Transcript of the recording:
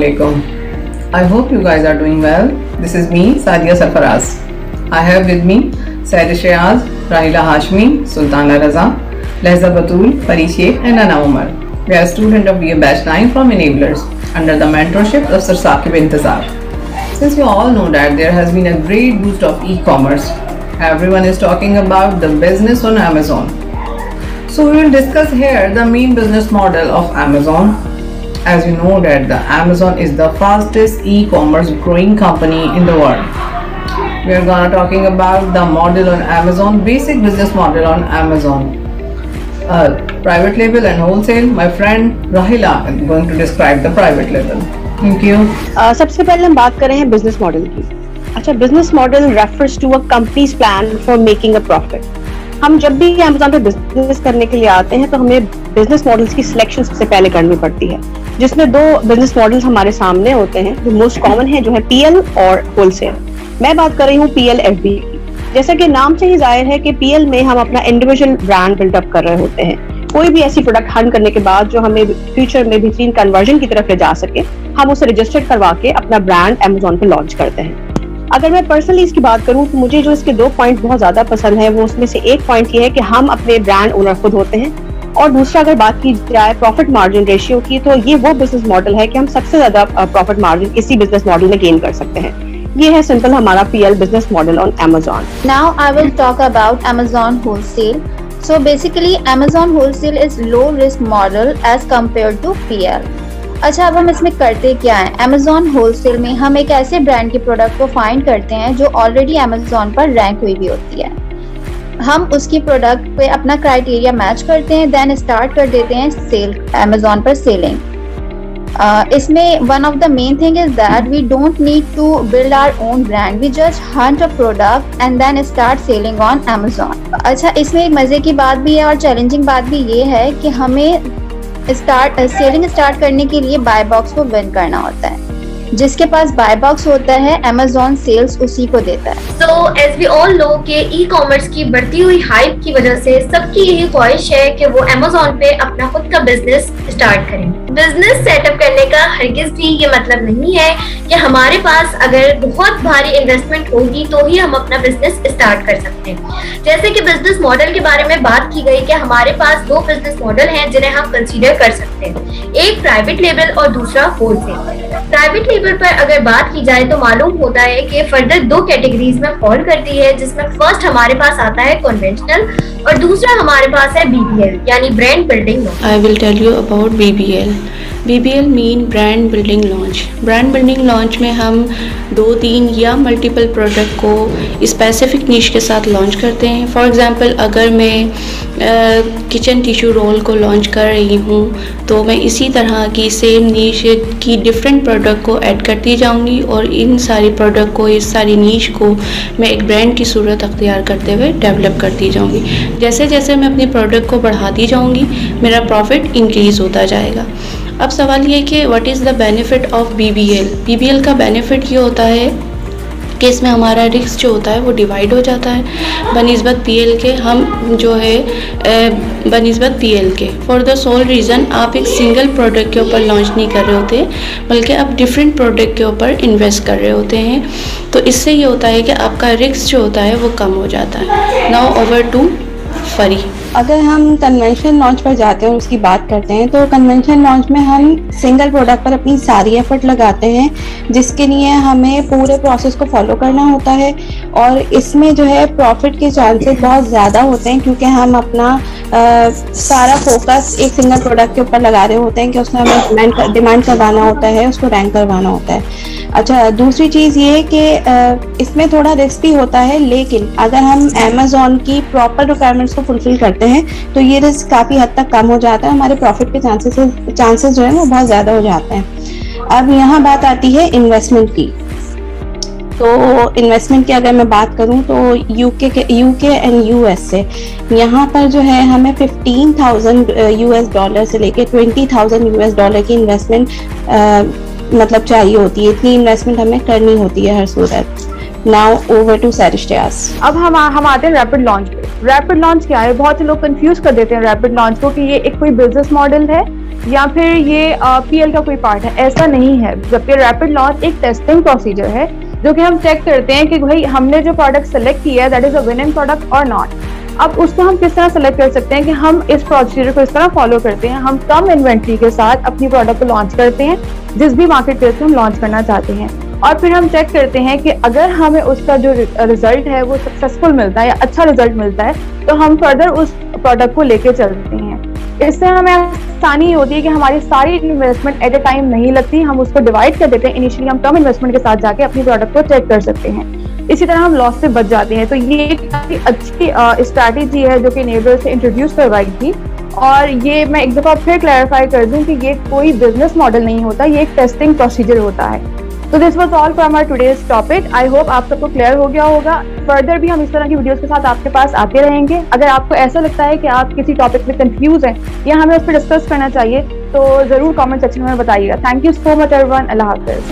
Assalamualaikum. I hope you guys are doing well. This is me, Sadia Sarfaraz. I have with me Saida Shayaz, Rahila Hashmi, Sultana Raza, Lehza Batul, Farid Sheikh and Ana Umar. We are students of BA Batch 9 from Enablers under the mentorship of Sir Saqib Intizar. Since we all know that there has been a great boost of e-commerce, everyone is talking about the business on Amazon. So we will discuss here the main business model of Amazon. As you know that the Amazon is the fastest e-commerce growing company in the world. We are gonna talking about the model on Amazon, basic business model on Amazon. Private label and wholesale. My friend Rahila is going to describe the private label. Thank you. सबसे पहले हम बात कर रहे हैं business model की। अच्छा, business model refers to a company's plan for making a profit. हम जब भी Amazon पे बिजनेस करने के लिए आते हैं तो हमें बिजनेस मॉडल्स की सिलेक्शन सबसे पहले करनी पड़ती है, जिसमें दो बिजनेस मॉडल्स हमारे सामने होते हैं। जो मोस्ट कॉमन है जो है PL और होलसेल। मैं बात कर रही हूँ PL FB की। जैसा कि नाम से ही जाहिर है कि PL में हम अपना इंडिविजुअल ब्रांड बिल्डअप कर रहे होते हैं। कोई भी ऐसी प्रोडक्ट हंट करने के बाद जो हमें फ्यूचर में बेहतरीन कन्वर्जन की तरफ ले जा सके, हम उसे रजिस्टर्ड करवा के अपना ब्रांड Amazon पे लॉन्च करते हैं। अगर मैं पर्सनली इसकी बात करूं तो मुझे जो इसके दो पॉइंट बहुत ज्यादा पसंद है, वो उसमें से एक पॉइंट ये है कि हम अपने ब्रांड ओनर खुद होते हैं, और दूसरा अगर बात की जाए प्रॉफिट मार्जिन रेशियो की, तो ये वो बिजनेस मॉडल है कि हम सबसे ज्यादा प्रॉफिट मार्जिन इसी बिजनेस मॉडल में गेन कर सकते हैं। ये है सिंपल हमारा PL business model on Amazon. Now I will talk about Amazon Wholesale. So basically Amazon Wholesale is low risk model as compared to PL. अच्छा, अब हम इसमें करते क्या है? Amazon Wholesale में हम एक ऐसे ब्रांड के प्रोडक्ट को फाइंड करते हैं जो ऑलरेडी Amazon पर रैंक हुई भी होती है। हम उसकी प्रोडक्ट पे अपना क्राइटेरिया मैच करते हैं, देन स्टार्ट कर देते हैं सेल Amazon पर सेलिंग। इसमें one of the main thing is that we don't need to build our own brand, we just hunt a product and then start selling on Amazon। अच्छा, इसमें एक मजे की बात भी है और चैलेंजिंग बात भी ये है कि हमें सेलिंग स्टार्ट करने के लिए बाय बॉक्स को विन करना होता है। जिसके पास बाय बॉक्स होता है Amazon सेल्स उसी को देता है। तो एज वी ऑल नो कि ई कॉमर्स की बढ़ती हुई हाइप की वजह से सबकी यही ख्वाहिश है कि वो Amazon पे अपना खुद का बिजनेस स्टार्ट करें। बिजनेस सेटअप करने का हरगिज भी ये मतलब नहीं है कि हमारे पास अगर बहुत भारी इन्वेस्टमेंट होगी तो ही हम अपना बिजनेस स्टार्ट कर सकते हैं। जैसे कि बिजनेस मॉडल के बारे में बात की गई कि हमारे पास दो बिजनेस मॉडल हैं जिन्हें हम कंसीडर कर सकते हैं, एक प्राइवेट लेबल और दूसरा होलसेल। प्राइवेट लेबल पर अगर बात की जाए तो मालूम होता है कि फर्दर दो कैटेगरीज में फॉल करती है, जिसमें फर्स्ट हमारे पास आता है कन्वेंशनल और दूसरा हमारे पास है BBL यानी brand building. I will tell you about BBL. BBL mean brand building launch. Brand building launch में हम 2-3 या मल्टीपल प्रोडक्ट को स्पेसिफिक नीश के साथ लॉन्च करते हैं। फॉर एग्जांपल अगर मैं किचन टिश्यू रोल को लॉन्च कर रही हूँ तो मैं इसी तरह की सेम नीश की डिफरेंट प्रोडक्ट को ऐड करती जाऊँगी और इन सारी प्रोडक्ट को, इस सारी नीश को मैं एक ब्रांड की सूरत अख्तियार करते हुए डेवलप करती जाऊँगी। जैसे जैसे मैं अपनी प्रोडक्ट को बढ़ाती जाऊँगी मेरा प्रॉफिट इंक्रीज़ होता जाएगा। अब सवाल ये कि what is the benefit of BBL। BBL का बेनिफिट ये होता है कि इसमें हमारा रिस्क जो होता है वो डिवाइड हो जाता है बनिस्बत PL के। हम जो है बनिस्बत PL के फॉर द सोल रीज़न आप एक सिंगल प्रोडक्ट के ऊपर लॉन्च नहीं कर रहे होते, बल्कि आप डिफरेंट प्रोडक्ट के ऊपर इन्वेस्ट कर रहे होते हैं। तो इससे ये होता है कि आपका रिस्क जो होता है वो कम हो जाता है। नाउ ओवर टू फरी। अगर हम कन्वेंशनल लॉन्च पर जाते हैं और उसकी बात करते हैं तो कन्वेंशनल लॉन्च में हम सिंगल प्रोडक्ट पर अपनी सारी एफर्ट लगाते हैं, जिसके लिए हमें पूरे प्रोसेस को फॉलो करना होता है और इसमें जो है प्रॉफिट के चांसेस बहुत ज़्यादा होते हैं, क्योंकि हम अपना सारा फोकस एक सिंगल प्रोडक्ट के ऊपर लगा रहे होते हैं कि उसमें हमें डिमांड करवाना होता है, उसको रैंक करवाना होता है। अच्छा, दूसरी चीज़ ये कि इसमें थोड़ा रिस्क भी होता है, लेकिन अगर हम Amazon की प्रॉपर रिक्वायरमेंट्स को फुलफिल करते हैं तो ये रिस्क काफ़ी हद तक कम हो जाता है, हमारे प्रॉफिट के चांसेस जो है वो बहुत ज़्यादा हो जाते हैं। अब यहाँ बात आती है इन्वेस्टमेंट की। तो इन्वेस्टमेंट की अगर मैं बात करूं तो यूके एंड US से यहाँ पर जो है हमें $15,000 से लेके $20,000 की इन्वेस्टमेंट मतलब चाहिए होती है। इतनी इन्वेस्टमेंट हमें करनी होती है हर सूरत। Now over to सैरिश। अब हम आते हैं रैपिड लॉन्च पे। रैपिड लॉन्च क्या है? बहुत से लोग कंफ्यूज कर देते हैं रैपिड लॉन्च को कि ये एक कोई बिजनेस मॉडल है या फिर ये पीएल का कोई पार्ट है। ऐसा नहीं है, जबकि रैपिड लॉन्च एक टेस्टिंग प्रोसीजर है जो कि हम चेक करते हैं कि भाई हमने जो प्रोडक्ट सेलेक्ट किया है that is a winning product और नॉट। अब उसको हम किस तरह सेलेक्ट कर सकते हैं कि हम इस प्रोसीजर को इस तरह फॉलो करते हैं, हम कम इन्वेंट्री के साथ अपनी प्रोडक्ट को लॉन्च करते हैं जिस भी मार्केट प्लेस पे हम लॉन्च करना चाहते हैं, और फिर हम चेक करते हैं कि अगर हमें उसका जो रिजल्ट है वो सक्सेसफुल मिलता है या अच्छा रिजल्ट मिलता है तो हम फर्दर उस प्रोडक्ट को लेके चलते हैं। इससे हमें आसानी होती है कि हमारी सारी इन्वेस्टमेंट एट ए टाइम नहीं लगती, हम उसको डिवाइड कर देते हैं। इनिशियली हम कम इन्वेस्टमेंट के साथ जाके अपनी प्रोडक्ट को चेक कर सकते हैं, इसी तरह हम लॉस से बच जाते हैं। तो ये एक काफी अच्छी स्ट्रैटेजी है जो कि नेबर से इंट्रोड्यूस करवाई थी, और ये मैं एक दफा फिर क्लैरिफाई कर दूं कि ये कोई बिजनेस मॉडल नहीं होता, ये एक टेस्टिंग प्रोसीजर होता है। तो this was all from our today's topic. I hope आप सबको क्लियर हो गया होगा। फर्दर भी हम इस तरह की वीडियोस के साथ आपके पास आते रहेंगे। अगर आपको ऐसा लगता है कि आप किसी टॉपिक में कंफ्यूज हैं या हमें उस पर डिस्कस करना चाहिए तो जरूर कमेंट सेक्शन में बताइएगा। Thank you so much everyone. Allah Hafiz.